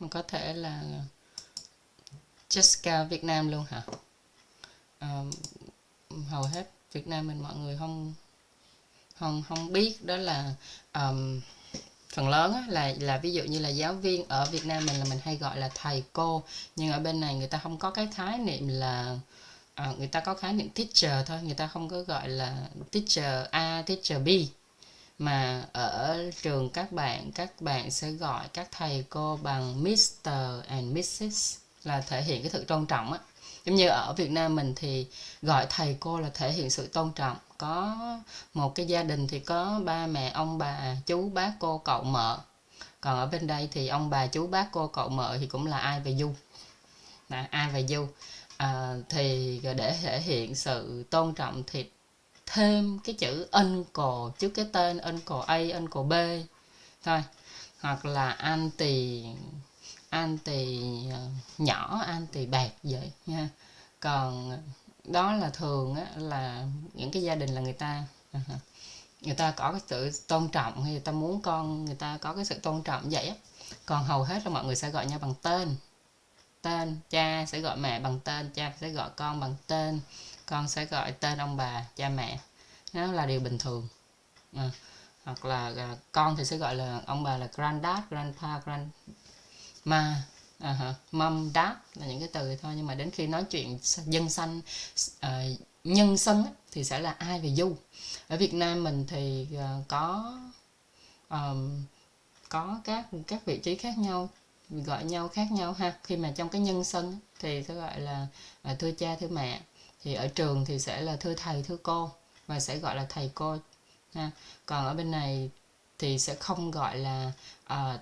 Mình có thể là Jessica Việt Nam luôn hả? Hầu hết Việt Nam mình mọi người không biết đó là phần lớn á, là ví dụ như là giáo viên ở Việt Nam mình là mình hay gọi là thầy cô, nhưng ở bên này người ta không có cái khái niệm là người ta có khái niệm teacher thôi, người ta không có gọi là teacher A, teacher B, mà ở trường các bạn sẽ gọi các thầy cô bằng Mr. and Mrs. là thể hiện cái sự tôn trọng á. Giống như ở Việt Nam mình thì gọi thầy cô là thể hiện sự tôn trọng. Có một cái gia đình thì có ba mẹ, ông bà, chú, bác, cô, cậu, mợ. Còn ở bên đây thì ông bà, chú, bác, cô, cậu, mợ thì cũng là ai và du. Ai và du. Thì để thể hiện sự tôn trọng thì thêm cái chữ uncle trước cái tên, uncle A, uncle B thôi, hoặc là anti nhỏ, anti bạc vậy nha. Còn đó là thường á, là những cái gia đình là người ta có cái sự tôn trọng, hay người ta muốn con người ta có cái sự tôn trọng vậy á. Còn hầu hết là mọi người sẽ gọi nhau bằng tên. Cha sẽ gọi mẹ bằng tên, cha sẽ gọi con bằng tên, con sẽ gọi tên ông bà, cha mẹ. Nó là điều bình thường. Hoặc là con thì sẽ gọi là ông bà là granddad, grandpa, grandma, mom, dad là những cái từ thôi. Nhưng mà đến khi nói chuyện nhân xưng thì sẽ là ai và du. Ở Việt Nam mình thì có các vị trí khác nhau, gọi nhau khác nhau ha. Khi mà trong cái nhân xưng thì sẽ gọi là thưa cha, thưa mẹ. Thì ở trường thì sẽ là thưa thầy, thưa cô, và sẽ gọi là thầy cô ha. Còn ở bên này thì sẽ không gọi là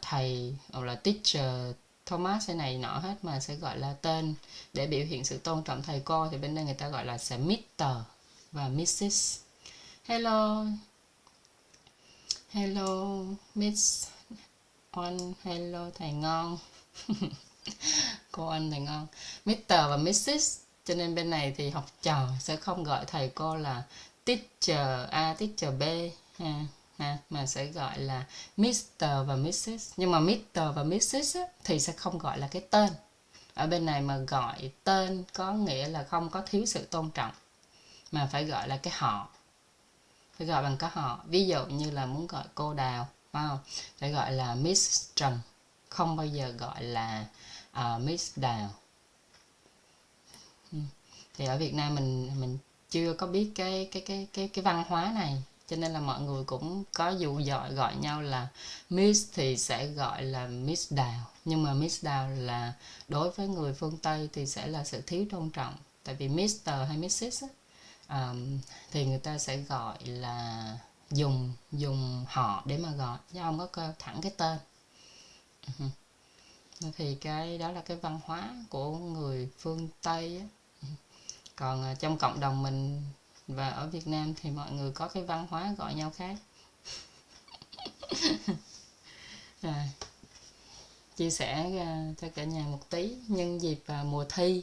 thầy hoặc là teacher Thomas hay này nọ hết, mà sẽ gọi là tên để biểu hiện sự tôn trọng thầy cô. Thì bên đây người ta gọi là sẽ Mr. và Mrs. Hello Miss Oanh, hello thầy ngon. Cô Anh thầy ngon. Mr. và Mrs. Cho nên bên này thì học trò sẽ không gọi thầy cô là teacher A, teacher B mà sẽ gọi là Mr. và Mrs. Nhưng mà Mr. và Mrs. thì sẽ không gọi là cái tên. Ở bên này mà gọi tên có nghĩa là không có thiếu sự tôn trọng, mà phải gọi là cái họ, phải gọi bằng cái họ. Ví dụ như là muốn gọi cô Đào, phải không? Phải gọi là Miss Trần, không bao giờ gọi là Miss Đào. Thì ở Việt Nam mình chưa có biết cái văn hóa này, cho nên là mọi người cũng có dụ dõi gọi nhau là Miss thì sẽ gọi là Miss Đào. Nhưng mà Miss Đào là đối với người phương Tây thì sẽ là sự thiếu tôn trọng. Tại vì Mr. hay Mrs. Thì người ta sẽ gọi là dùng họ để mà gọi, chứ không có kêu thẳng cái tên. Thì cái đó là cái văn hóa của người phương Tây á. Còn trong cộng đồng mình và ở Việt Nam thì mọi người có cái văn hóa gọi nhau khác. Chia sẻ cho cả nhà một tí nhân dịp mùa thi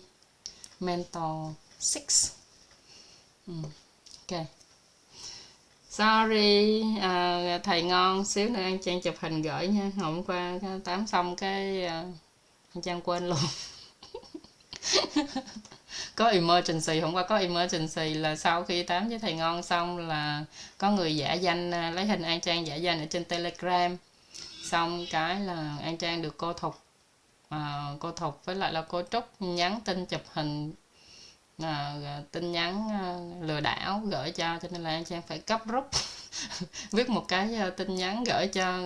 Mentor 6. Ok. Sorry, thầy ngon, xíu nữa anh Trang chụp hình gửi nha. Hôm qua tám xong cái anh Trang quên luôn. Có emergency, hôm qua có emergency là sau khi tám với thầy ngon xong là có người giả danh, lấy hình An Trang giả danh ở trên Telegram. Xong cái là An Trang được cô Thục với lại là cô Trúc nhắn tin chụp hình, tin nhắn lừa đảo gửi cho nên là An Trang phải cấp rút viết một cái tin nhắn gửi cho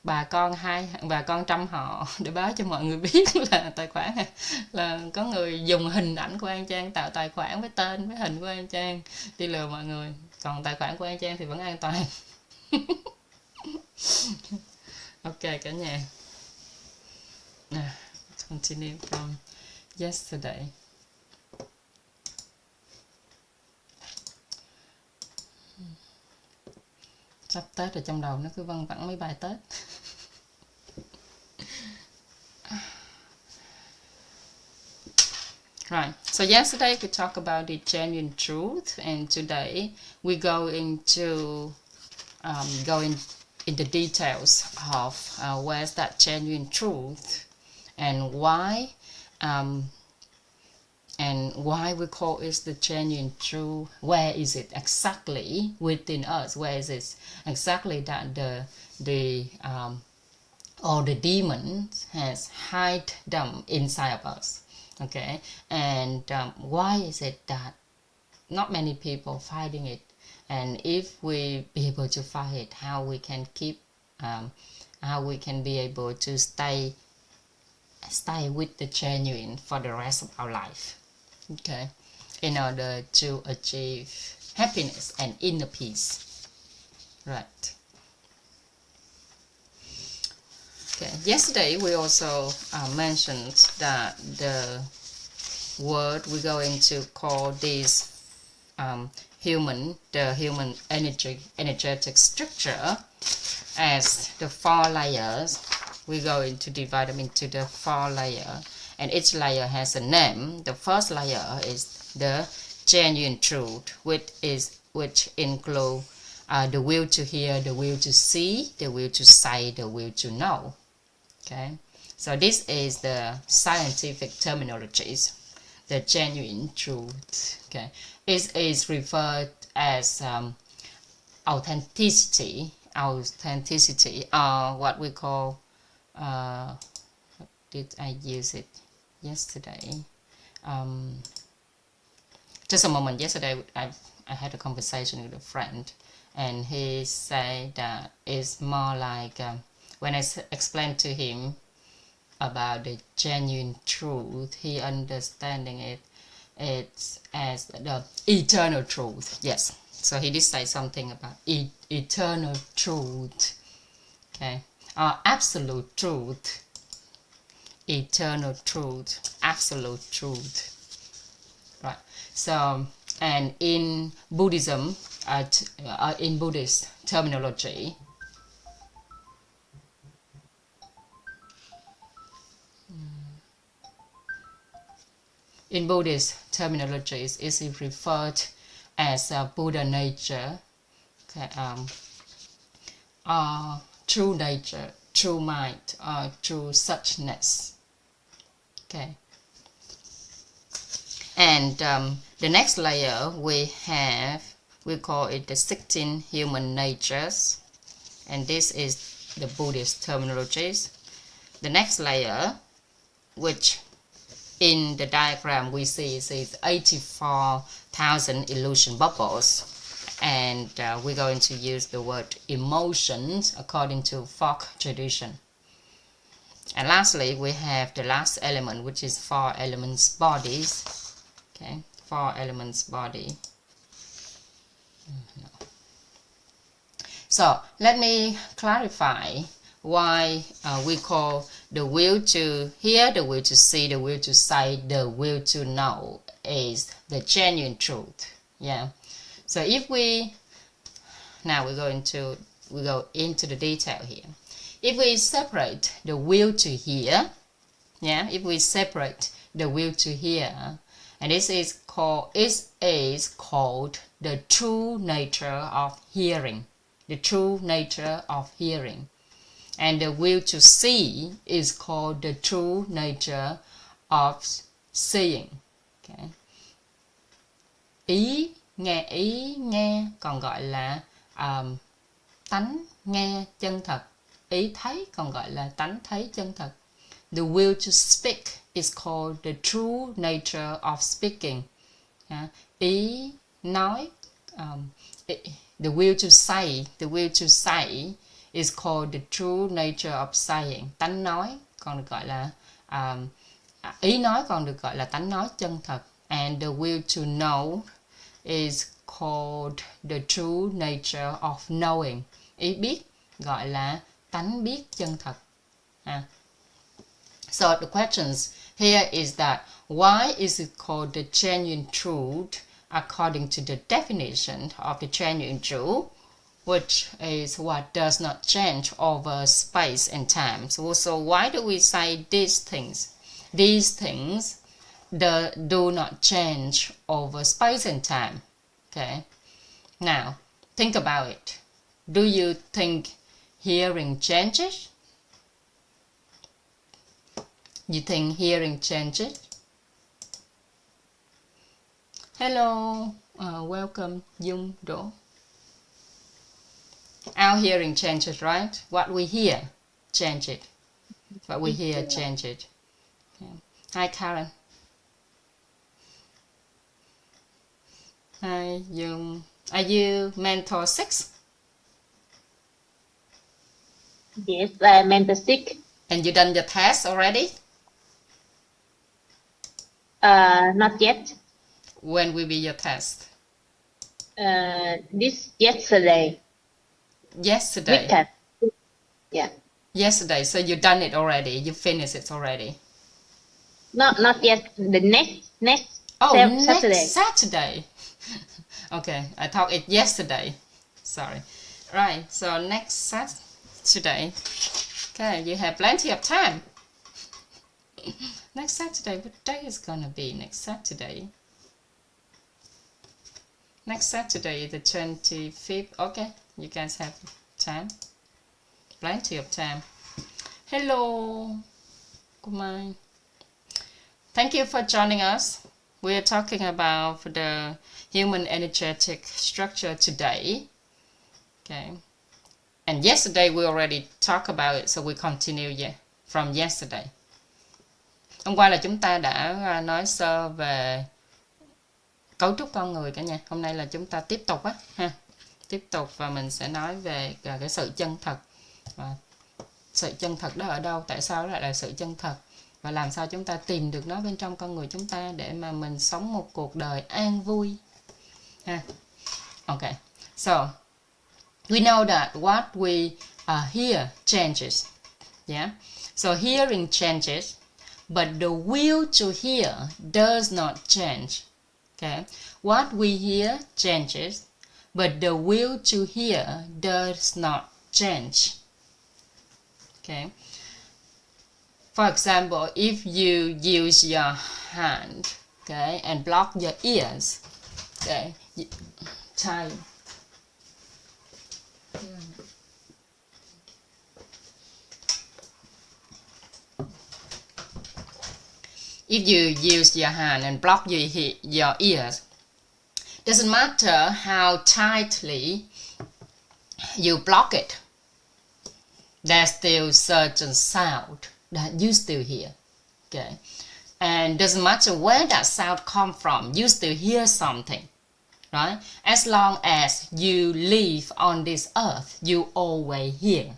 bà con trăm họ để báo cho mọi người biết là tài khoản là có người dùng hình ảnh của An Trang tạo tài khoản với tên với hình của An Trang đi lừa mọi người. Còn tài khoản của An Trang thì vẫn an toàn. Ok cả nhà. Continue from yesterday. Sắp Tết rồi, trong đầu nó cứ văng vẳng mấy bài Tết. Right, so yesterday we talked about the genuine truth, and today we go into in the details of where's that genuine truth and why we call it the genuine truth. Where is it exactly within us? Where is it exactly that the or the demons has hide them inside of us? Okay, and why is it that not many people fighting it? And if we be able to fight it, how we can keep how we can be able to stay with the genuine for the rest of our life, okay, in order to achieve happiness and inner peace, right? Okay, yesterday we also mentioned that the word we're going to call this the human energetic structure as the 4 layers. We're going to divide them into the 4 layers, and each layer has a name. The first layer is the genuine truth, which include the will to hear, the will to see, the will to say, the will to know. Okay, so this is the scientific terminologies. The genuine truth. Okay, it is referred as authenticity, or what we call. Did I use it yesterday? Just a moment. Yesterday, I had a conversation with a friend, and he said that it's more like when I explained to him about the genuine truth, he understanding it's as the eternal truth. Yes, so he did say something about eternal truth, okay, absolute truth, eternal truth, absolute truth, right? So, and in Buddhism, in Buddhist terminology, is referred as Buddha nature, okay, true nature, true mind, true suchness. Okay, and the next layer we call it the 16 human natures, and this is the Buddhist terminologies. The next layer, which in the diagram we see is 84,000 illusion bubbles, and we're going to use the word emotions according to folk tradition. And lastly, we have the last element, which is 4 elements bodies. Okay, 4 elements body. So let me clarify why we call the will to hear, the will to see, the will to say, the will to know is the genuine truth. Yeah. So if we now we go into the detail here. If we separate the will to hear, yeah, if we separate the will to hear, and this is called the true nature of hearing, the true nature of hearing. And the will to see is called the true nature of seeing. Okay. Ý nghe còn gọi là tánh nghe chân thật. Ý thấy còn gọi là tánh thấy chân thật. The will to speak is called the true nature of speaking. Ý nói, the will to say is called the true nature of saying. Tánh nói còn được gọi là ý nói còn được gọi là tánh nói chân thật. And the will to know is called the true nature of knowing. Ý biết gọi là tánh biết chân thật. So the questions here is that why is it called the genuine truth according to the definition of the genuine truth, which is what does not change over space and time. So why do we say these things? These things do not change over space and time. Okay. Now, think about it. Do you think hearing changes? You think hearing changes? Hello, welcome Dung Đỗ. Our hearing changes, right? What we hear changes. What we hear changes. Yeah. Hi, Karen. Hi, Dung. Are you mentor 6? Yes, I'm mentor 6. And you done the test already? Not yet. When will be your test? This yesterday. Yesterday. Weekend. Yeah. Yesterday, so you done it already. You finished it already. Not yet. The next Next Saturday. Saturday. Okay, I thought it yesterday. Sorry. Right, so next Saturday. Okay, you have plenty of time. Next Saturday, what day is gonna be next Saturday? Next Saturday, the 25th. Okay, you guys have time. Plenty of time. Hello. Good morning. Thank you for joining us. We are talking about the human energetic structure today. Okay. And yesterday we already talked about it, so we continue from yesterday. Hôm qua là chúng ta đã nói sơ về cấu trúc con người cả nhà. Hôm nay là chúng ta tiếp tục ha. Tiếp tục và mình sẽ nói về cái sự chân thật. Và sự chân thật đó ở đâu? Tại sao lại là sự chân thật? Và làm sao chúng ta tìm được nó bên trong con người chúng ta để mà mình sống một cuộc đời an vui ha. Okay, so we know that what we hear changes. Yeah, so hearing changes, but the will to hear does not change. Okay, what we hear changes, but the will to hear does not change. Okay. For example, if you use your hand, okay, and block your ears, okay, tie. If you use your hand and block your ears, doesn't matter how tightly you block it, there's still certain sound that you still hear. Okay, and doesn't matter where that sound come from, you still hear something, right? As long as you live on this earth, you always hear,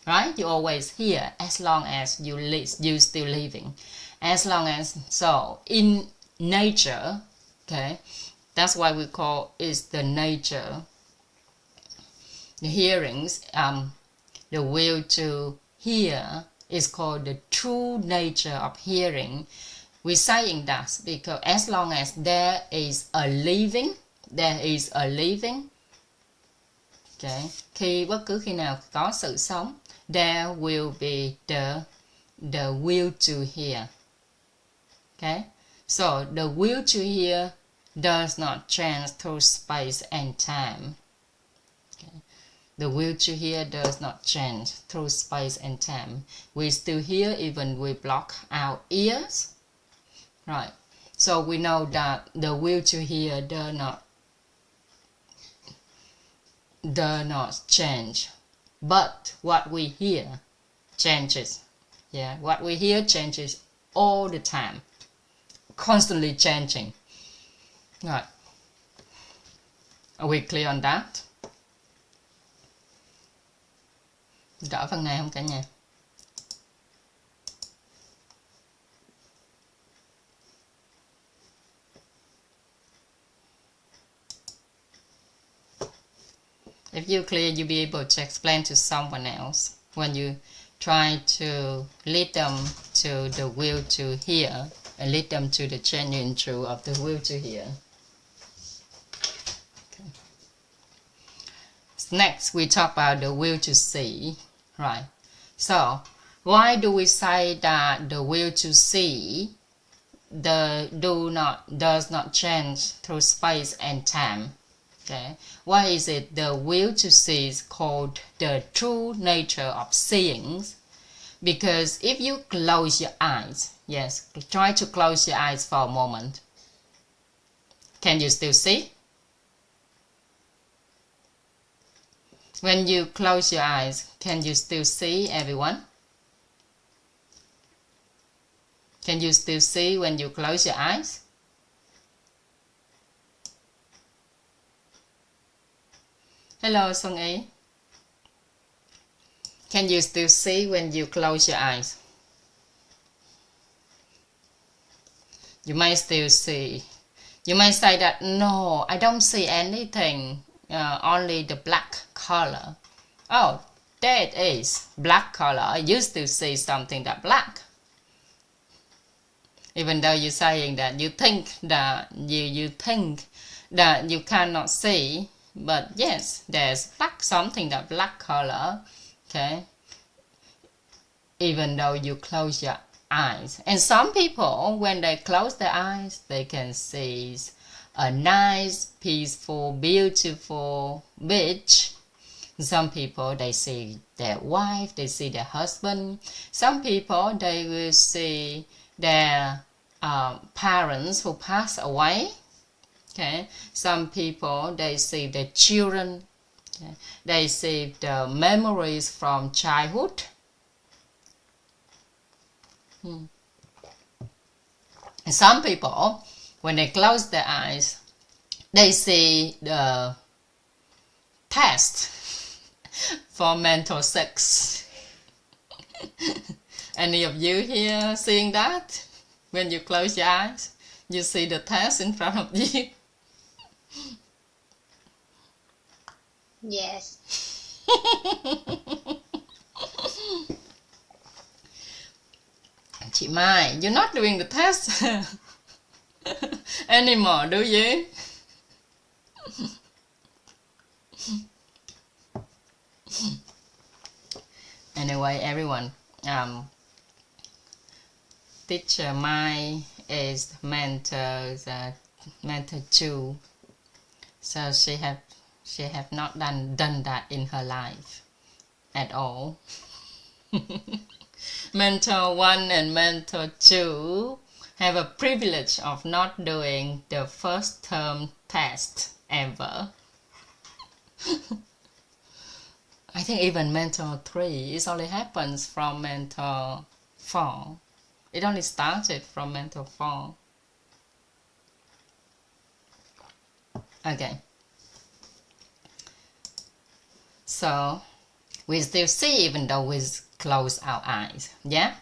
right? You always hear as long as you live, you still living. As long as, so in nature, okay, that's why we call is the nature, the hearings, the will to hear is called the true nature of hearing. We're saying that because as long as there is a living, okay, bất cứ khi nào có sự sống, there will be the will to hear. Okay, so the will to hear does not change through space and time. Okay. The will to hear does not change through space and time. We still hear even we block our ears. Right. So we know that the will to hear does not change. But what we hear changes. Yeah, what we hear changes all the time. Constantly changing. Right. Are we clear on that? Rõ phần này không cả nhà? If you're clear, you'll be able to explain to someone else when you try to lead them to the will to hear and lead them to the genuine truth of the will to hear. Okay. Next, we talk about the will to see. Right. So, why do we say that the will to see does not change through space and time? Okay. Why is it the will to see is called the true nature of seeing? Because if you close your eyes, yes, try to close your eyes for a moment. Can you still see? When you close your eyes, can you still see everyone? Can you still see when you close your eyes? Hello, Xuân Ý. Can you still see when you close your eyes? You might still see. You might say that, no, I don't see anything, only the black color. Oh, there it is, black color. You still see something that black. Even though you're saying that you think that you think that you cannot see, but yes, there's black, something that black color, okay? Even though you close your eyes. And some people, when they close their eyes, they can see a nice, peaceful, beautiful beach. Some people, they see their wife, they see their husband. Some people, they will see their parents who passed away. Okay. Some people, they see their children. Okay. They see the memories from childhood. And some people, when they close their eyes, they see the test for mental sex. Any of you here seeing that? When you close your eyes, you see the test in front of you. Yes. Chị Mai, you're not doing the test anymore, do you? Anyway, everyone, teacher Mai is mentor 2, so she have not done that in her life at all. Mentor 1 and mentor 2 have a privilege of not doing the first term test ever. I think even mentor 3, it only happens from mentor 4. It only started from mentor 4. Okay. So, we still see even though we close our eyes, yeah?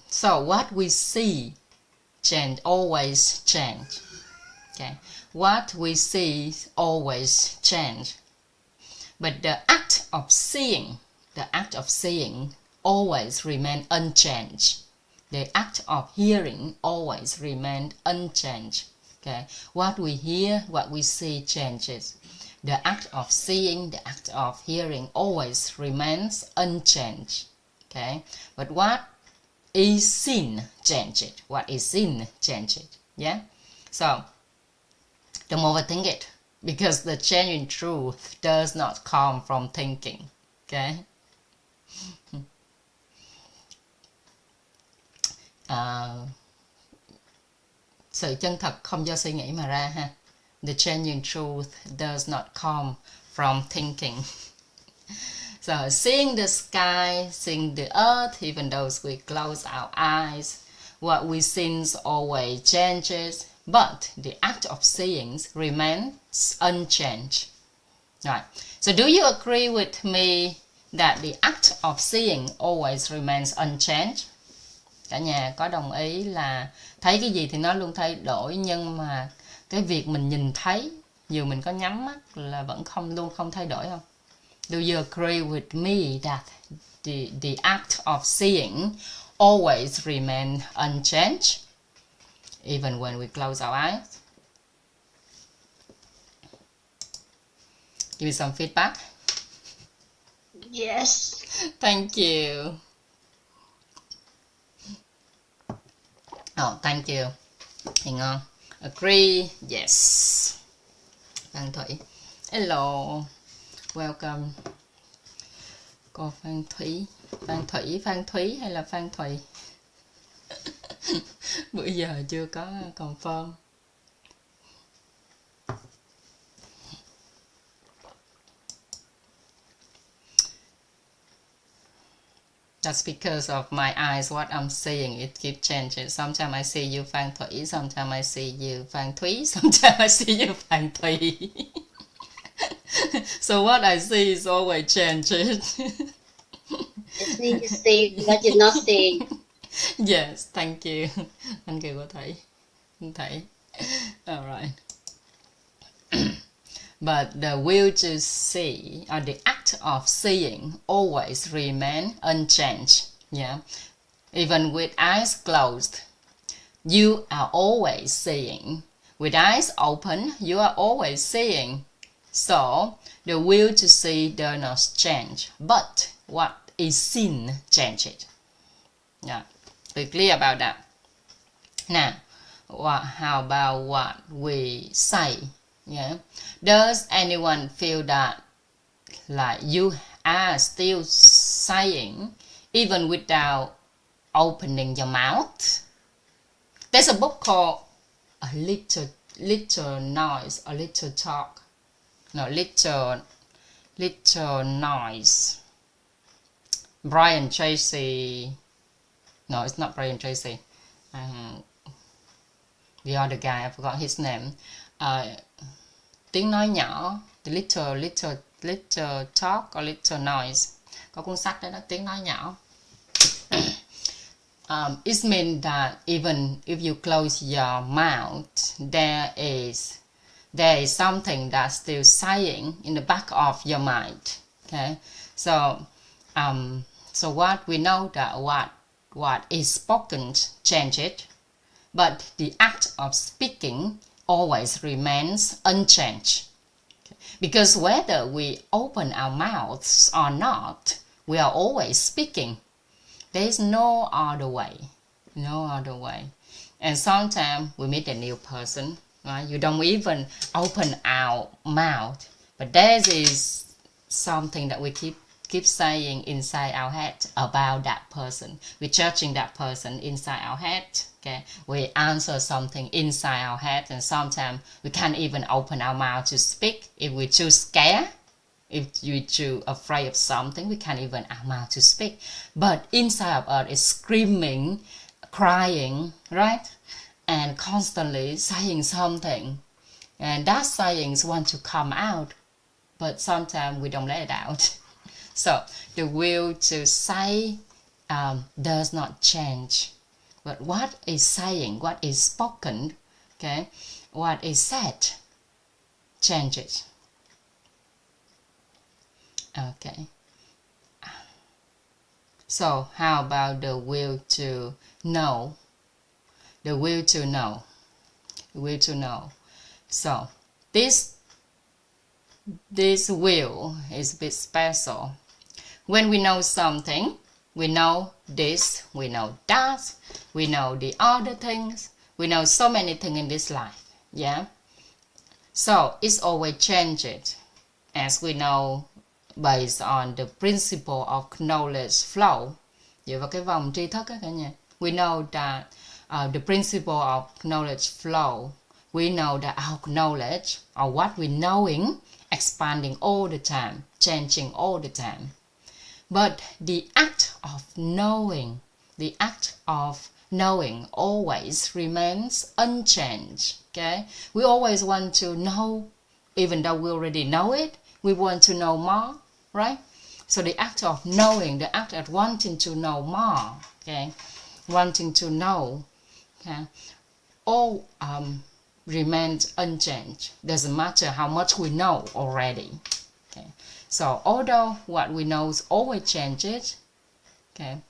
So what we see always change, okay? What we see always change. But the act of seeing always remain unchanged. The act of hearing always remain unchanged, okay? What we hear, what we see changes. The act of seeing, the act of hearing always remains unchanged, okay? But what is seen changes. What is seen changes, yeah? So, don't overthink it, because the genuine truth does not come from thinking, okay? Sự chân thật không do suy nghĩ mà ra ha. The genuine truth does not come from thinking. So seeing the sky, seeing the earth, even though we close our eyes, what we see always changes, but the act of seeing remains unchanged. Right. So do you agree with me that the act of seeing always remains unchanged? Cả nhà có đồng ý là thấy cái gì thì nó luôn thay đổi, nhưng mà cái việc mình nhìn thấy dù mình có nhắm mắt là vẫn luôn không thay đổi không? Do you agree with me that the act of seeing always remain unchanged even when we close our eyes? Give me some feedback. Yes. Thank you. Oh, thank you. Hang on. Agree. Yes. Văn Thủy. Hello. Welcome. Cô Phan Thủy, Phan Thúy hay là Phan Thùy? Bữa giờ chưa có confirm. That's because of my eyes, what I'm seeing, it keeps changing. Sometimes I see you Phan Thủy, sometimes I see you Phan Thúy, sometimes I see you Phan Thùy. So what I see is always changing. You see what you not see. Yes, thank you. Thank you cô Thủy. Thủy. All right. But the will to see, or the act of seeing, always remain unchanged. Yeah, even with eyes closed, you are always seeing. With eyes open, you are always seeing. So the will to see does not change, but what is seen changes. Yeah, be clear about that. Now, how about what we say? Yeah. Does anyone feel that like you are still saying even without opening your mouth? There's a book called A Little Noise, A Little Talk. No, Little Noise. Brian Tracy. No, it's not Brian Tracy. The other guy, I forgot his name. Tiếng nói nhỏ, the little talk or little noise. Có cuốn sách đó, tiếng nói nhỏ. It means that even if you close your mouth, there is something that's still saying in the back of your mind. Okay, so what we know that what is spoken changes, but the act of speaking always remains unchanged. Because whether we open our mouths or not, we are always speaking. There is no other way. And sometimes we meet a new person, right? You don't even open our mouth, but there is something that we keep saying inside our head about that person. We're judging that person inside our head. Okay, we answer something inside our head, and sometimes we can't even open our mouth to speak. If we're too scared, if we're too afraid of something, we can't even our mouth to speak. But inside of us is screaming, crying, right? And constantly saying something. And that sayings want to come out, but sometimes we don't let it out. So the will to say does not change. But what is saying, what is spoken, okay, what is said changes. Okay. So how about the will to know? The will to know. So this will is a bit special. When we know something, we know this, we know that, we know the other things, we know so many things in this life, yeah? So it's always changed, as we know, based on the principle of knowledge flow. Dựa vào cái vòng tri thức á cả nhà. We know that the principle of knowledge flow, we know that our knowledge, or what we're knowing, expanding all the time, changing all the time. But the act of knowing always remains unchanged. Okay, we always want to know, even though we already know it, we want to know more, right? So the act of knowing, the act of wanting to know more, okay, wanting to know, okay, all remains unchanged. Doesn't matter how much we know already. Okay. So although what we know always changes, okay,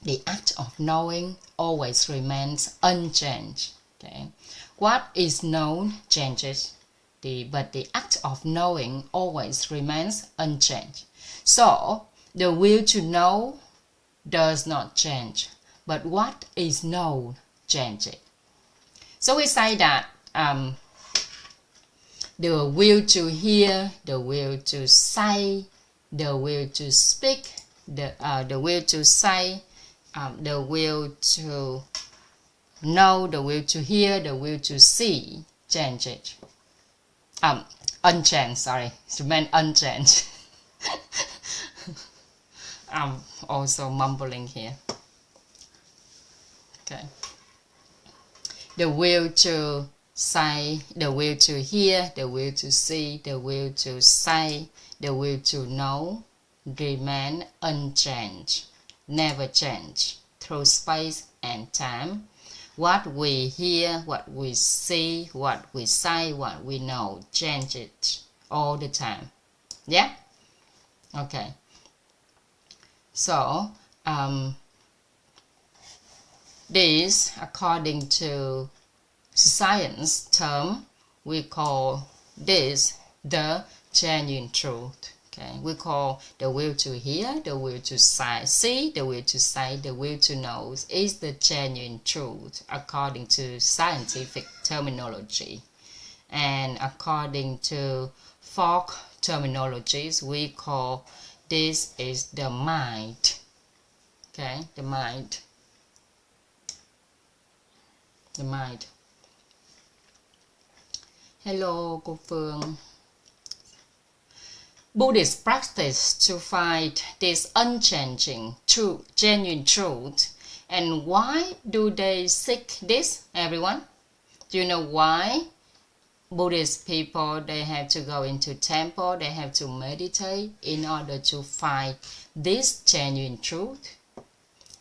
the act of knowing always remains unchanged. Okay, what is known changes, but the act of knowing always remains unchanged. So the will to know does not change, but what is known changes. So we say that the will to hear, the will to say, the will to speak, the will to say, the will to know, the will to hear, the will to see, change it. Unchanged, sorry, it meant unchanged. I'm also mumbling here. Okay. The will to say, the will to hear, the will to see, the will to say, the will to know remain unchanged, never change through space and time. What we hear, what we see, what we say, what we know, change it all the time. Yeah? Okay. So, this, according to science term, we call this the genuine truth. Okay, we call the will to hear, the will to see, the will to say, the will to know is the genuine truth according to scientific terminology. And according to folk terminologies, we call this is the mind. Okay, the mind. The mind. Hello, cô Phương. Buddhists practice to find this unchanging, true, genuine truth. And why do they seek this, everyone? Do you know why? Buddhist people, they have to go into temple, they have to meditate in order to find this genuine truth.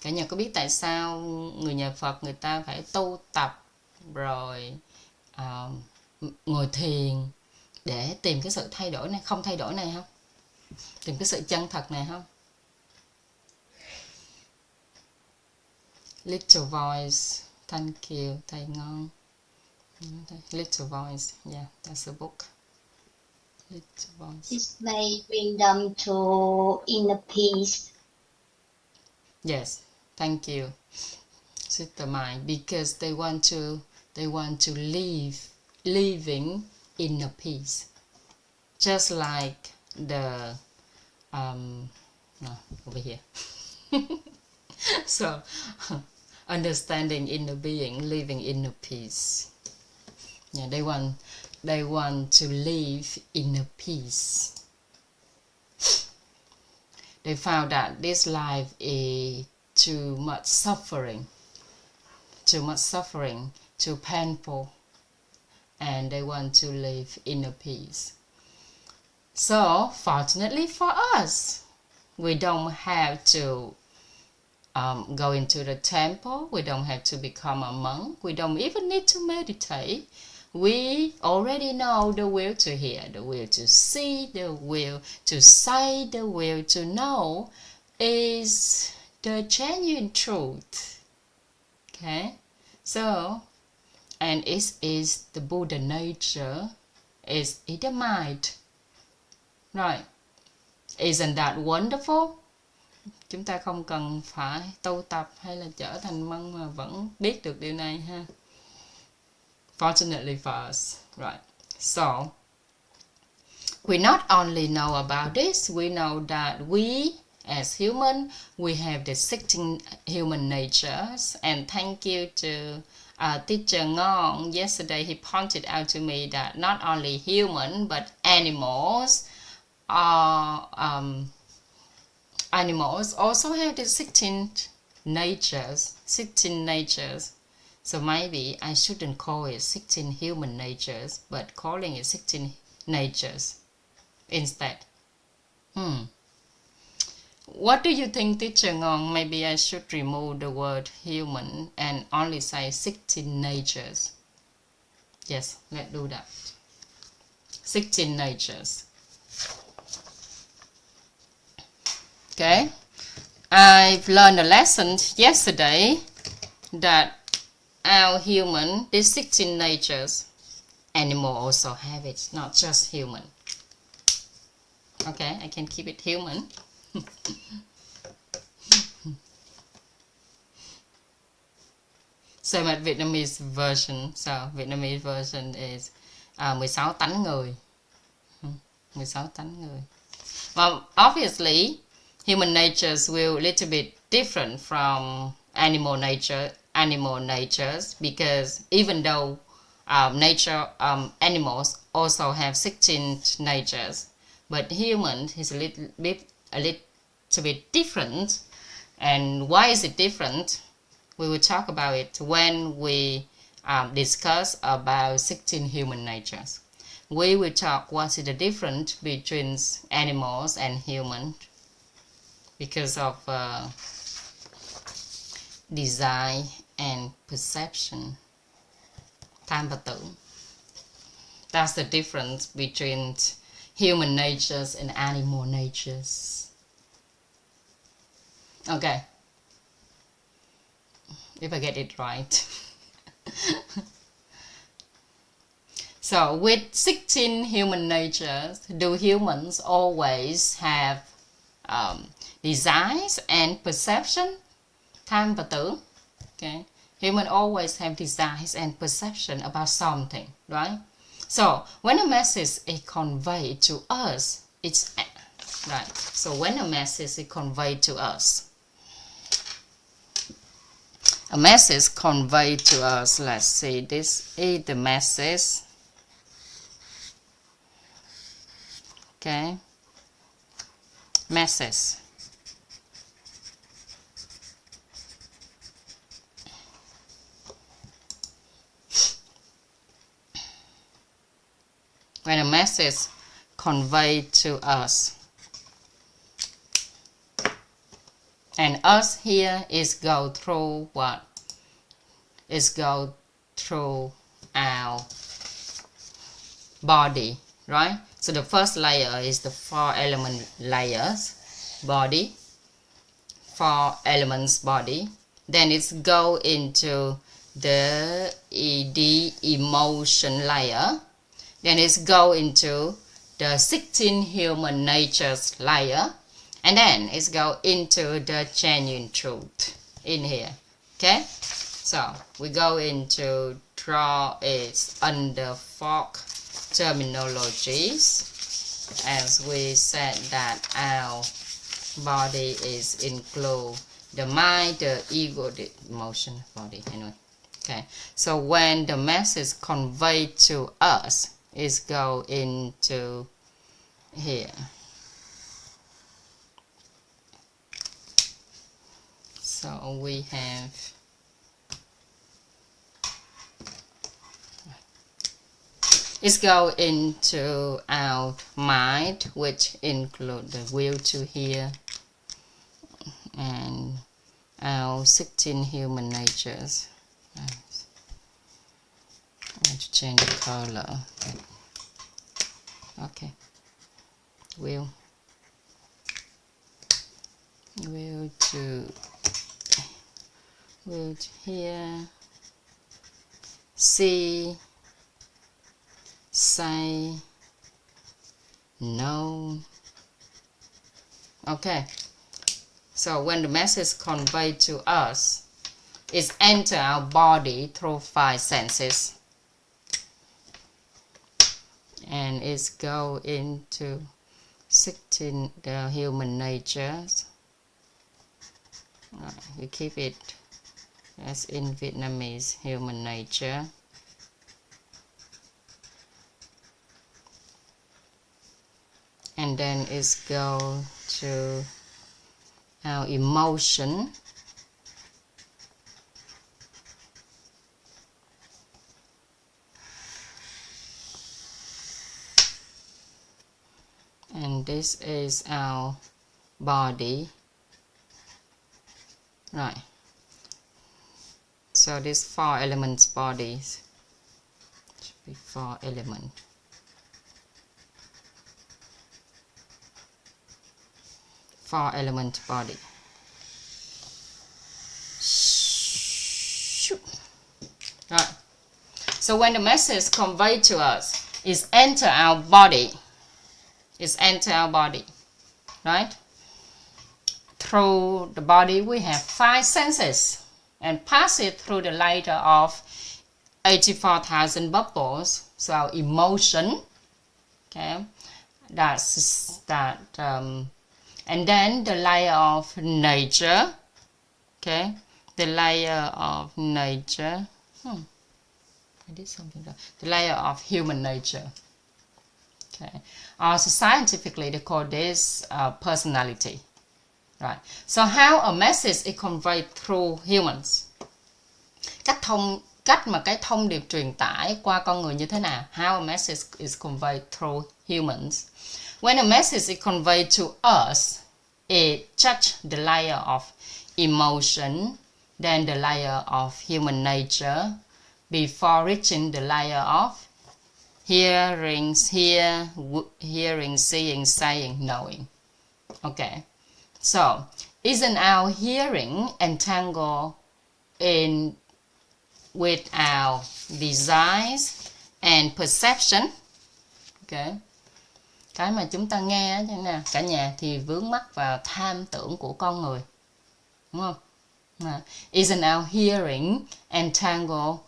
Cả nhà có biết tại sao người nhà Phật người ta phải tu tập rồi ngồi thiền để tìm cái sự thay đổi này, không thay đổi này không? Tìm cái sự chân thật này không? Little Voice, thank you, thầy ngon. Little Voice, yeah, that's a book. Little Voice. This may bring them to inner peace. Yes, thank you, Sister Mai, because they want to living in a peace, just like the over here. So understanding inner being, living in a peace. Yeah, they want to live in a peace. They found that this life is too much suffering, too painful, and they want to live in a peace. So, fortunately for us, we don't have to go into the temple, we don't have to become a monk, we don't even need to meditate. We already know the will to hear, the will to see, the will to say, the will to know is the genuine truth. Okay? So, and it is the Buddha nature, is in the mind. Right. Isn't that wonderful? Chúng ta không cần phải tu tập hay là trở thành monk mà vẫn biết được điều này ha. Fortunately for us, right? So, we not only know about this, we know that we, as human, we have the 16 human natures. And thank you to Teacher Ngong. Yesterday he pointed out to me that not only human, but animals also have the 16 natures. So maybe I shouldn't call it 16 human natures, but calling it 16 natures instead. What do you think, Teacher Ngong? Maybe I should remove the word human and only say 16 natures. Yes, let's do that. 16 natures. Okay. I've learned a lesson yesterday that our human, these 16 natures, animal also have it, not just human. Okay, I can keep it human. Same as Vietnamese version. So Vietnamese version is 16 tánh người. 16 tánh người. Well, obviously, human natures will a little bit different from animal natures, because even though animals also have 16 natures, but human is a little bit different. And why is it different? We will talk about it when we discuss about 16 human natures. We will talk what is the difference between animals and humans because of design and perception. Tham và tưởng. That's the difference between human natures and animal natures. Okay. If I get it right. So with 16 human natures, do humans always have desires and perception? Tham và tưởng. Okay. Humans always have desires and perception about something, right? So when a message is conveyed to us, it's right. So when a message is conveyed to us, a message conveyed to us, let's see, this is the message. Okay, message. When a message conveyed to us, and us here is go through what? Is go through our body, right? So the first layer is the 4 element layers, body, 4 elements body. Then it's go into the emotion layer. Then it's go into the 16 human natures layer. And then it's go into the genuine truth in here. Okay? So we go into draw it under 4 terminologies, as we said that our body is include the mind, the ego, the emotion, body, anyway. Okay, so when the message conveyed to us is go into here. So we have it's go into our mind, which include the will to hear and our 16 human natures. I want to change the color. Okay. Will to hear, see, say, know. Okay, so when the message conveyed to us, it's enter our body through 5 senses, and it's go into 16 the human natures. We keep it as in Vietnamese, human nature. And then it's go to our emotion. And this is our body. Right. So this 4 elements bodies should be 4 element. Element body. Right. So when the message conveyed to us is enter our body. It's enter our body. Right? Through the body we have 5 senses and pass it through the ladder of 84,000 bubbles. So our emotion, okay, and then the layer of nature. Okay, the layer of nature. I did something wrong. The layer of human nature. Okay, so scientifically they call this personality. Right. So how a message is conveyed through humans? Cách mà cái thông điệp truyền tải qua con người như thế nào? How a message is conveyed through humans. When a message is conveyed to us, it touches the layer of emotion, then the layer of human nature, before reaching the layer of hearing, seeing, saying, knowing. Okay. So, isn't our hearing entangled with our desires and perception? Okay. Cái mà chúng ta nghe như nè, cả nhà thì vướng mắc vào tham tưởng của con người. Đúng không? Isn't our hearing entangled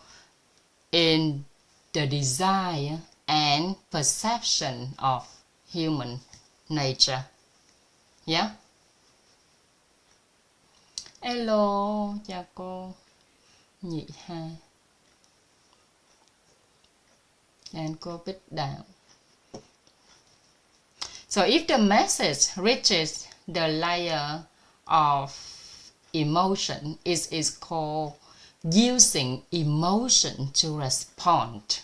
in the desire and perception of human nature? Yeah? Hello, chào cô Nhị Hai and cô Bích Đạo. So if the message reaches the layer of emotion, it is called using emotion to respond.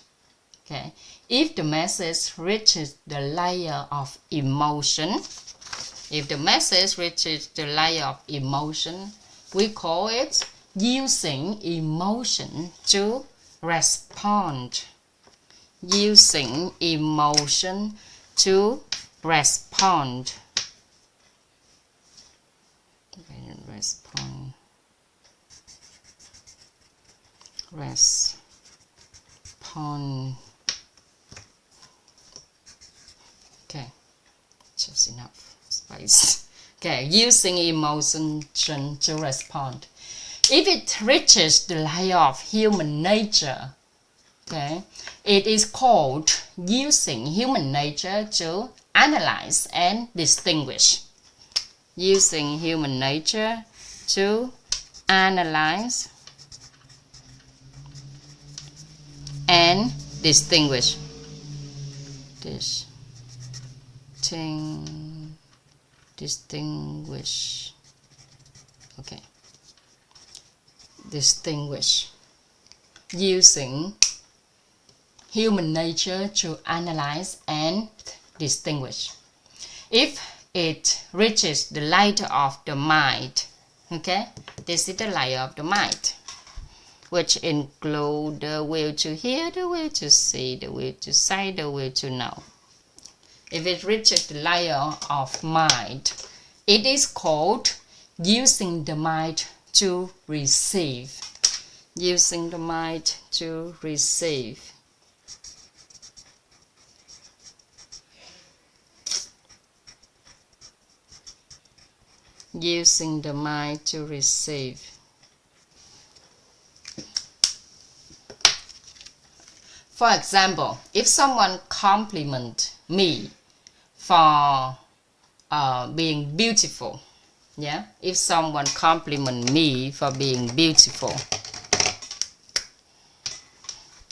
Okay. If the message reaches the layer of emotion, we call it using emotion to respond. Using emotion to respond. Respond. Okay, just enough space. Okay, using emotion to respond. If it reaches the layer of human nature, okay, it is called using human nature to analyze and distinguish. Using human nature to analyze and distinguish. Distinguish. Okay. Distinguish. Using human nature to analyze and distinguish. If it reaches the layer of the mind, okay, this is the layer of the mind, which include the will to hear, the will to see, the will to say, the will to know. If it reaches the layer of mind, it is called using the mind to receive. Using the mind to receive. Using the mind to receive. For example, if someone compliments me for being beautiful, yeah, if someone compliments me for being beautiful,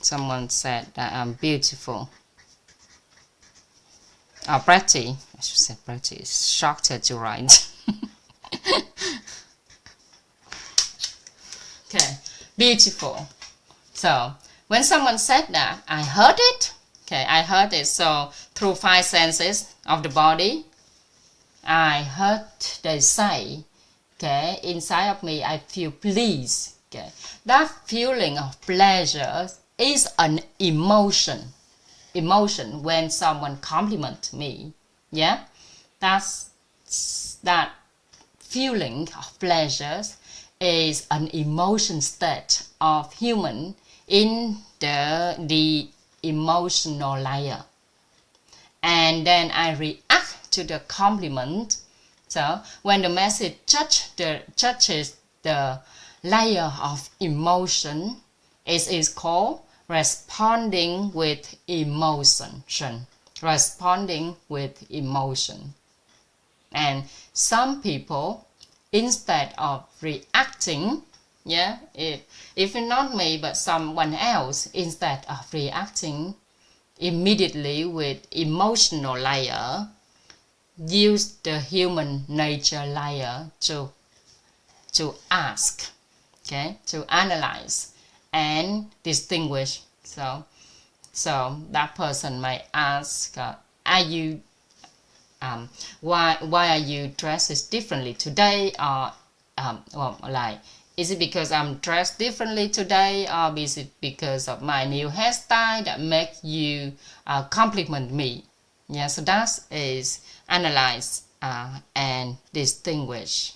someone said that I'm beautiful, or pretty, I should say pretty, it's shorter to write. Okay, beautiful. So when someone said that, I heard it. Okay, I heard it. So through 5 senses of the body, I heard they say, okay, inside of me I feel pleased. Okay, that feeling of pleasure is an emotion. Emotion when someone compliments me. Yeah, that feeling of pleasure is an emotion state of human in the emotional layer. And then I react to the compliment. So when the message touches the layer of emotion, it is called responding with emotion. responding with emotion. And some people, instead of reacting, if not me but someone else, instead of reacting immediately with emotional layer, use the human nature layer to ask, to analyze and distinguish. So that person may ask, are you why are you dressed differently today, or is it because I'm dressed differently today, or is it because of my new hairstyle that make you compliment me? So that is analyze and distinguish.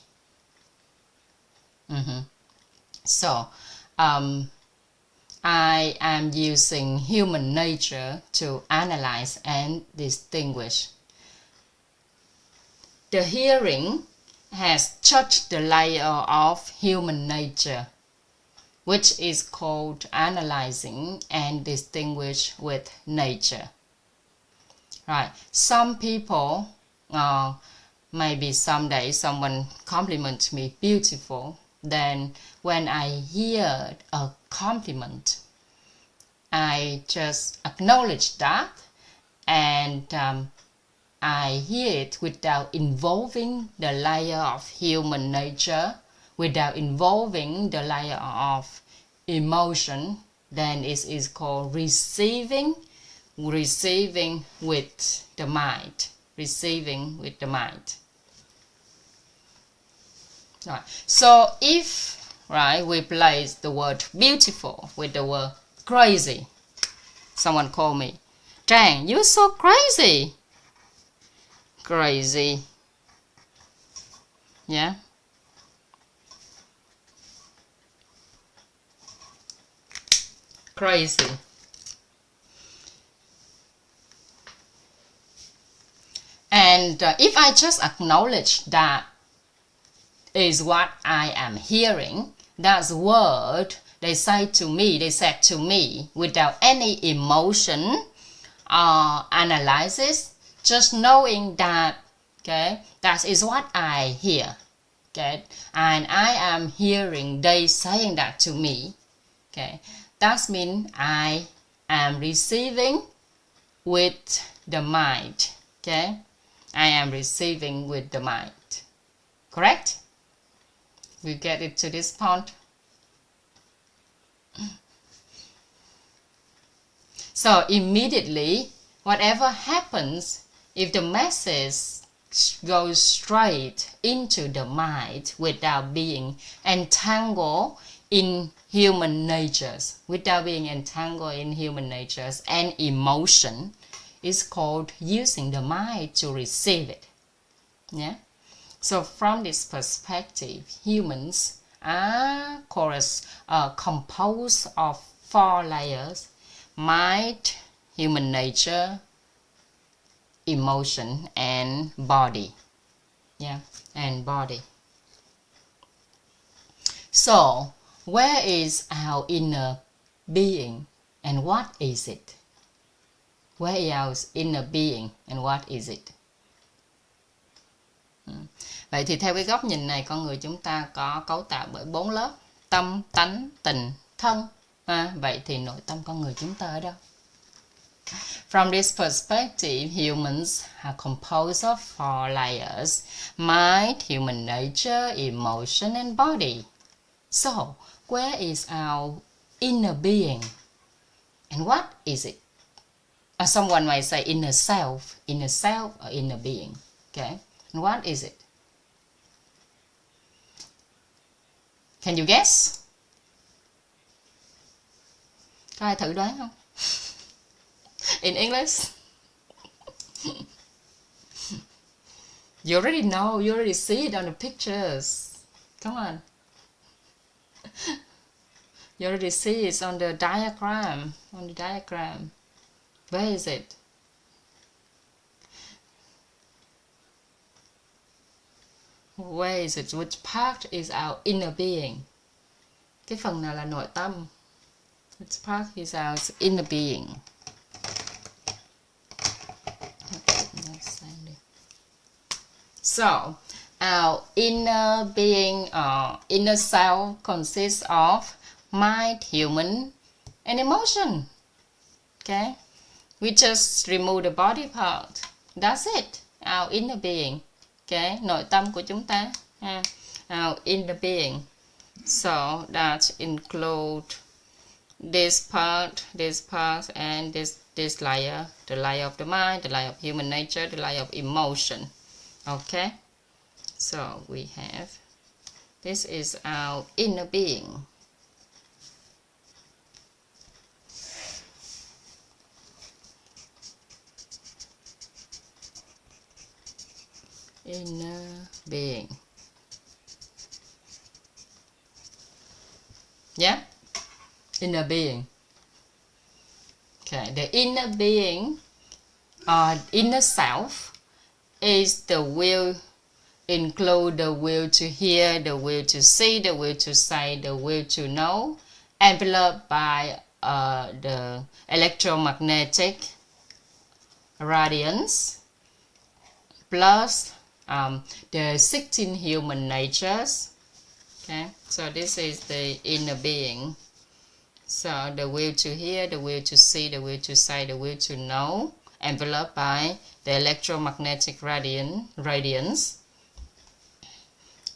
So I am using human nature to analyze and distinguish. The hearing has touched the layer of human nature, which is called analyzing and distinguish with nature. Right. Some people, maybe someday someone compliments me beautiful. Then when I hear a compliment, I just acknowledge that, and I hear it without involving the layer of human nature, without involving the layer of emotion. Then it is called receiving with the mind. Receiving with the mind. Right. So if we place the word beautiful with the word crazy, someone call me, Trang, you're so crazy. Crazy. Yeah. Crazy. And if I just acknowledge that is what I am hearing, that's the word they said to me without any emotion or analysis, just knowing that, that is what I hear, and I am hearing they saying that to me, that means I am receiving with the mind, I am receiving with the mind. Correct? We get it to this point. So immediately, whatever happens, if the message goes straight into the mind without being entangled in human natures, and emotion, is called using the mind to receive it. So from this perspective, humans are composed of 4 layers: mind, human nature, emotion, and body. And body. So where is our inner being and what is it? Where is our inner being and what is it? Vậy thì theo cái góc nhìn này, con người chúng ta có cấu tạo bởi 4 lớp: tâm, tánh, tình, thân. Vậy thì nội tâm con người chúng ta ở đâu? From this perspective, humans are composed of 4 layers: mind, human nature, emotion, and body. So, where is our inner being? And what is it? Someone might say inner self or inner being. And what is it? Can you guess? Có ai thử đoán không? In English? You already know, you already see it on the pictures. Come on. You already see it on the diagram. Where is it? Where is it? Which part is our inner being? Cái phần nào là nội tâm? Which part is our inner being? So, our inner being or inner self consists of mind, human, and emotion. Okay? We just remove the body part. That's it. Our inner being. Okay? Nội tâm của chúng ta. Our inner being. So, that include this part, and this layer. The layer of the mind, the layer of human nature, the layer of emotion. Okay? So, we have, this is our inner being. Inner being. Yeah? Inner being. Okay, the inner being or inner self is the will, include the will to hear, the will to see, the will to say, the will to know, enveloped by the electromagnetic radiance, plus the 16 human natures. Okay, so this is the inner being. So the will to hear, the will to see, the will to say, the will to know, enveloped by the electromagnetic radiance,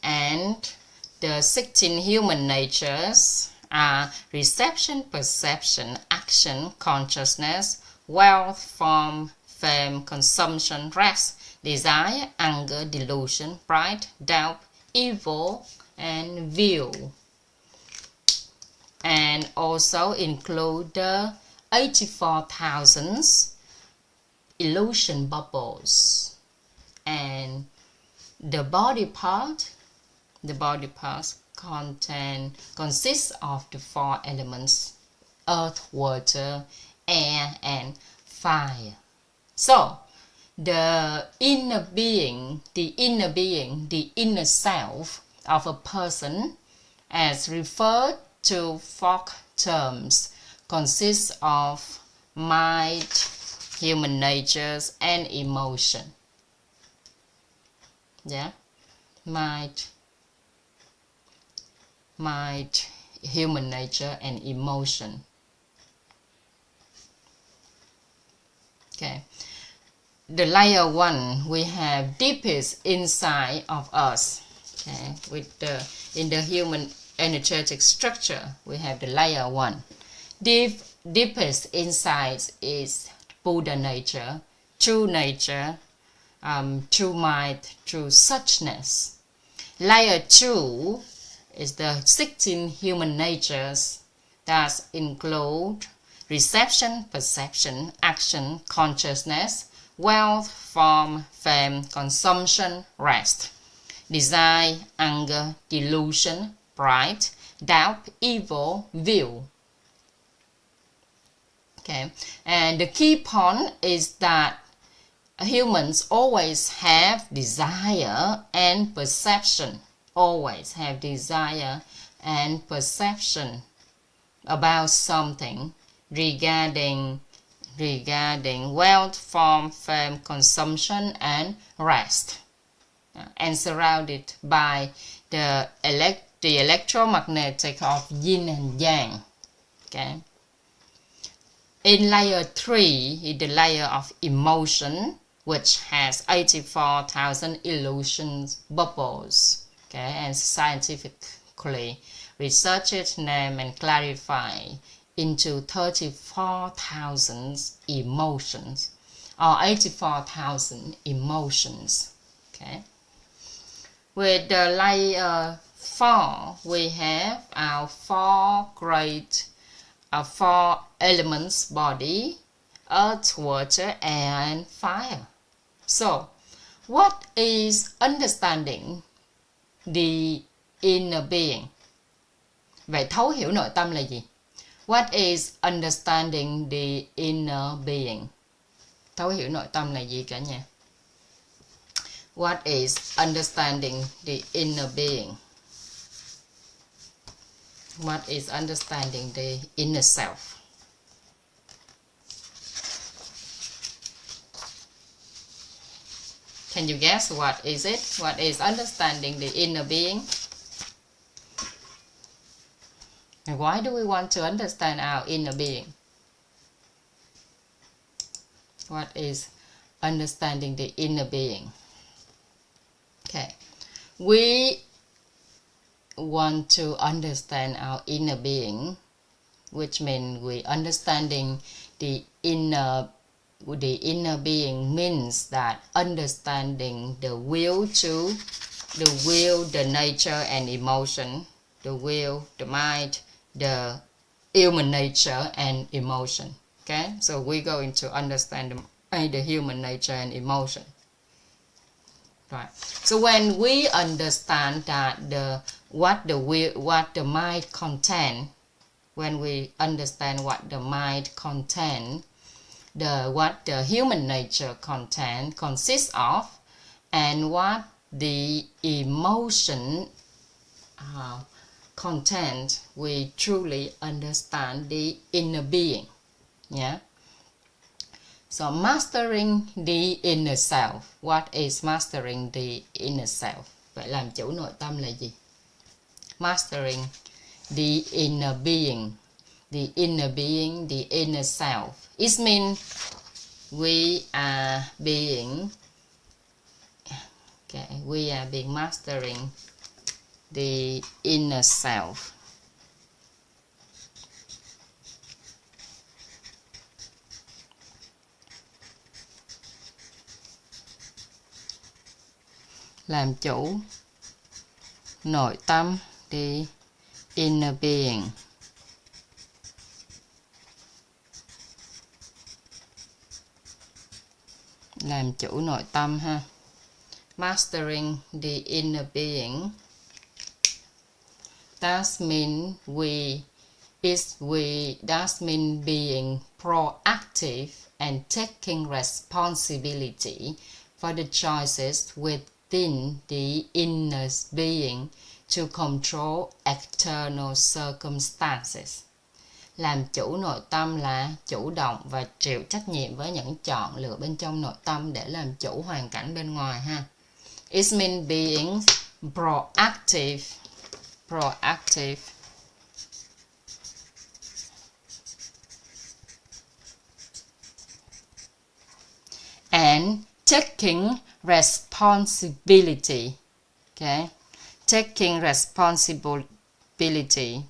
and the 16 human natures are reception, perception, action, consciousness, wealth, form, fame, consumption, rest, desire, anger, delusion, pride, doubt, evil, and view. And also include the 84,000 illusion bubbles. And the body parts consists of the 4 elements: earth, water, air, and fire. So, the inner being, the inner self of a person, as referred to folk terms, consists of mind, human natures, and emotion. Yeah, mind, human nature, and emotion. Okay. The layer 1, we have deepest inside of us. Okay, in the human energetic structure, we have the layer 1. Deepest inside is Buddha nature, true mind, true suchness. Layer 2 is the 16 human natures that include reception, perception, action, consciousness, wealth, form, fame, consumption, rest, desire, anger, delusion, pride, doubt, evil, view. Okay, and the key point is that humans always have desire and perception, about something regarding wealth, form, fame, consumption, and rest, and surrounded by the electromagnetic of yin and yang. Okay. In layer 3 is the layer of emotion, which has 84,000 illusions bubbles. Okay, and scientifically researched, named, and clarified into 34,000 emotions, or 84,000 emotions. Okay. With the layer 4, we have our 4 elements body: earth, water, air, and fire. So, what is understanding the inner being? Vậy thấu hiểu nội tâm là gì? What is understanding the inner being? Thấu hiểu nội tâm là gì cả nhà? What is understanding the inner being? What is understanding the inner self? Can you guess what is it? What is understanding the inner being? And why do we want to understand our inner being? What is understanding the inner being? Okay, we want to understand our inner being, which means we understanding the inner being means that understanding the will, the nature and emotion, the will, the mind, the human nature and emotion. Okay, so we're going to understand the human nature and emotion. Right. So when we understand that what the mind contain, when we understand what the mind contain, what the human nature consists of, and what the emotion content, we truly understand the inner being. Yeah. So mastering the inner self. What is mastering the inner self? Vậy làm chủ nội tâm là gì? Mastering the inner being. The inner being, the inner self. It means we are being mastering the inner self. Làm chủ nội tâm, the inner being. Làm chủ nội tâm ha. Mastering the inner being. That means being proactive and taking responsibility for the choices within the inner being to control external circumstances. Làm chủ nội tâm là chủ động và chịu trách nhiệm với những chọn lựa bên trong nội tâm để làm chủ hoàn cảnh bên ngoài ha. It means being proactive and taking responsibility. Okay, taking responsibility.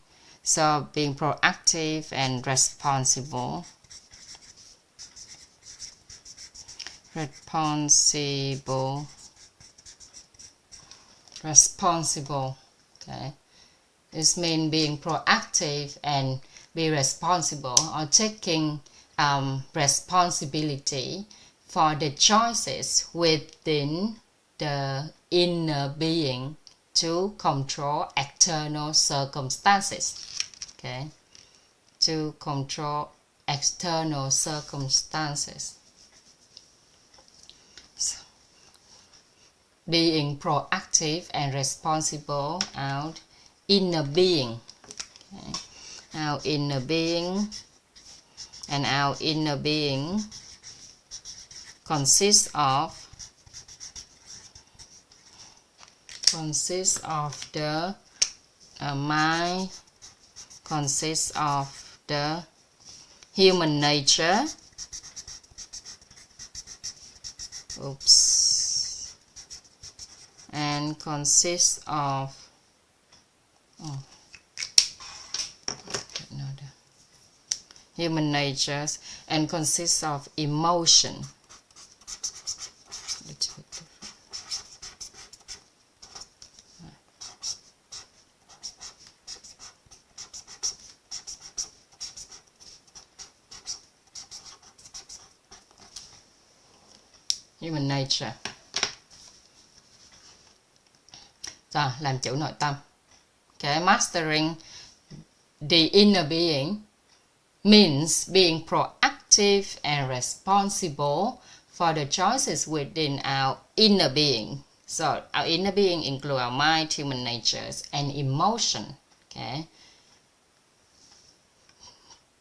So being proactive and responsible. Okay, this means being proactive and be responsible, or taking responsibility for the choices within the inner being to control external circumstances. Okay, to control external circumstances. So, being proactive and responsible, our inner being. Okay. Our inner being, and our inner being consists of the mind, consists of the human nature, and consists of human natures and consists of emotion. Human nature. Rồi, làm chủ nội tâm. Okay, mastering the inner being means being proactive and responsible for the choices within our inner being. So, our inner being include our mind, human natures, and emotion. Okay,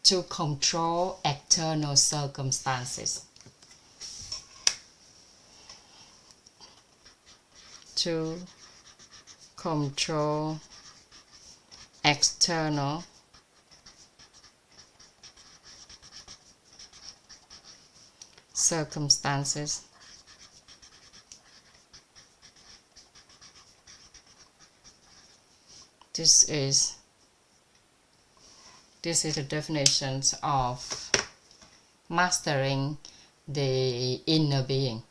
to control external circumstances. to control external circumstances. This is the definition of mastering the inner being.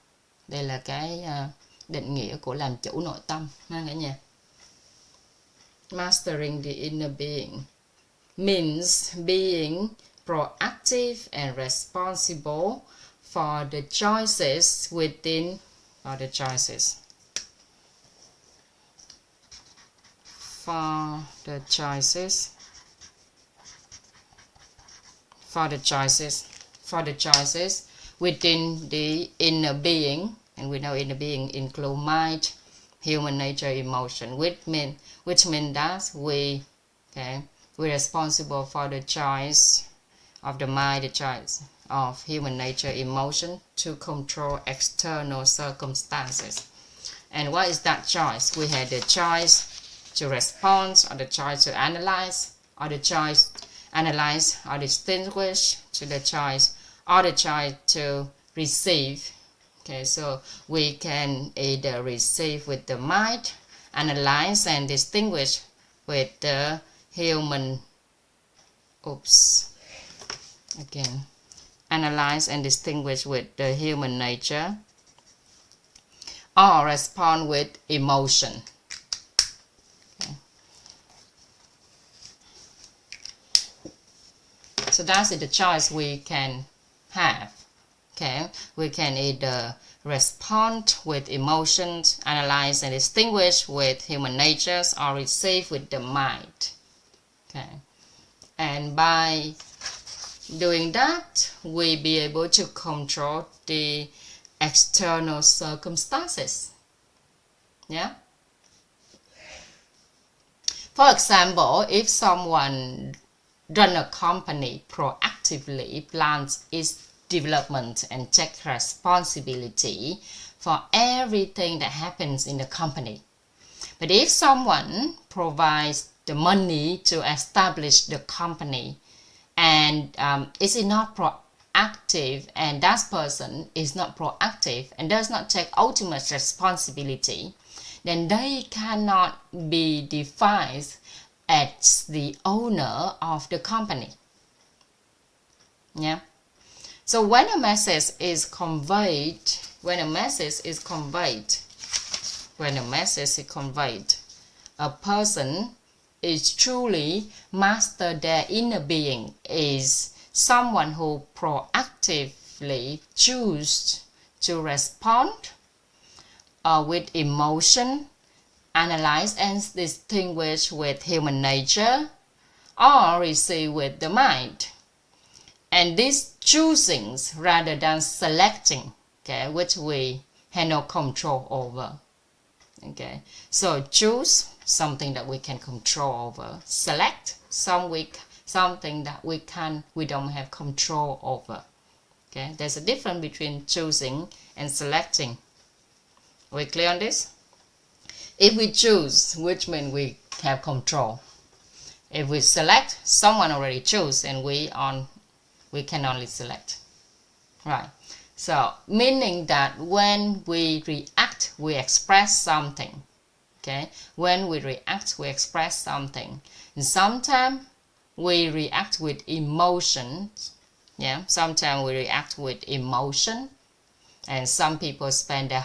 Đây là cái định nghĩa của làm chủ nội tâm ha cả nhà. Mastering the inner being means being proactive and responsible for the choices within for the choices within the inner being, and we know inner being include mind, human nature, emotion, which means that we're responsible for the choice of the mind, the choice of human nature, emotion to control external circumstances. And what is that choice? We had the choice to respond, or the choice to analyze, or the choice analyze or distinguish, to the choice or the choice to receive. Okay, so we can either receive with the mind, analyze and distinguish with the human analyze and distinguish with the human nature, or respond with emotion. Okay. So that's the choice we can have. Okay, we can either respond with emotions, analyze and distinguish with human natures, or receive with the mind. Okay, and by doing that, we be able to control the external circumstances. Yeah. For example, if someone run a company proactively, plans its development and take responsibility for everything that happens in the company. But if someone provides the money to establish the company and is not proactive, and that person is not proactive and does not take ultimate responsibility, then they cannot be defined as the owner of the company. Yeah. So when a message is conveyed, a person is truly master their inner being, is someone who proactively choose to respond with emotion, analyze and distinguish with human nature, or receive with the mind. And these choosings rather than selecting, okay, which we have no control over. Okay, so choose something that we can control over. Select something that we don't have control over. Okay, there's a difference between choosing and selecting. Are we clear on this? If we choose, which means we have control. If we select, someone already chose and we can only select. Right. So meaning that when we react, we express something. Okay. When we react, we express something. And sometimes we react with emotions. Yeah. Sometimes we react with emotion. And some people spend their